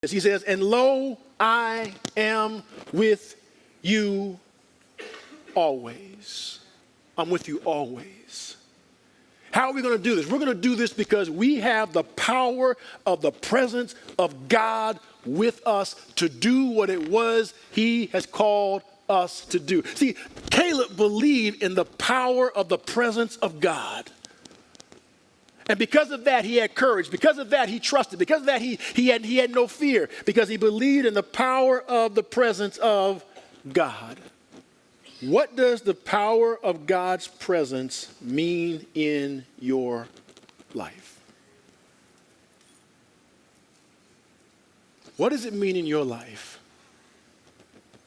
as he says, and lo, I am with you always. I'm with you always. How are we going to do this? We're going to do this because we have the power of the presence of God with us to do what it was he has called us to do. See, Caleb believed in the power of the presence of God. And because of that, he had courage. Because of that, he trusted. Because of that, he had no fear. Because he believed in the power of the presence of God. What does the power of God's presence mean in your life? What does it mean in your life?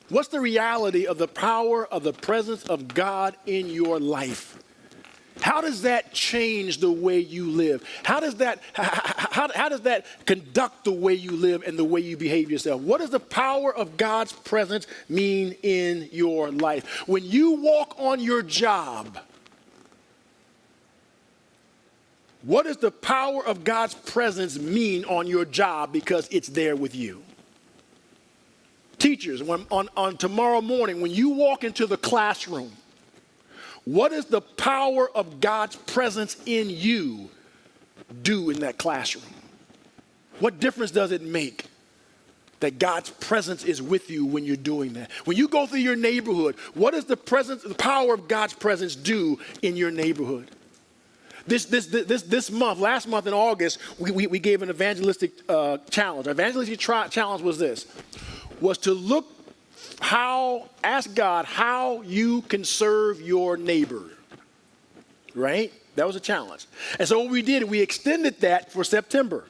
What's the reality of the power of the presence of God in your life? How does that change the way you live? How does that conduct the way you live and the way you behave yourself? What does the power of God's presence mean in your life? When you walk on your job, what does the power of God's presence mean on your job because it's there with you? Teachers, on tomorrow morning, when you walk into the classroom, what does the power of God's presence in you do in that classroom? What difference does it make that God's presence is with you when you're doing that? When you go through your neighborhood, what does the power of God's presence do in your neighborhood? This month, last month in August, we gave an evangelistic challenge. Our evangelistic challenge was to ask God how you can serve your neighbor, right? That was a challenge. And so what we did, we extended that for September.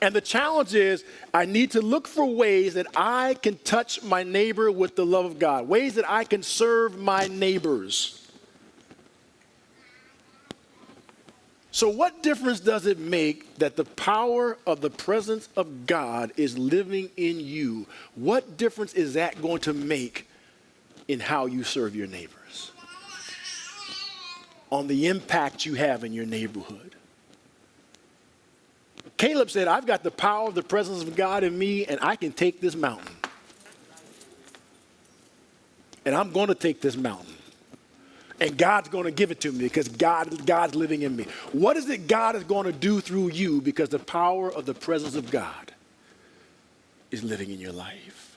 And the challenge is, I need to look for ways that I can touch my neighbor with the love of God, ways that I can serve my neighbors. So what difference does it make that the power of the presence of God is living in you? What difference is that going to make in how you serve your neighbors? On the impact you have in your neighborhood? Caleb said, I've got the power of the presence of God in me, and I can take this mountain. And I'm going to take this mountain. And God's going to give it to me because God's living in me. What is it God is going to do through you because the power of the presence of God is living in your life?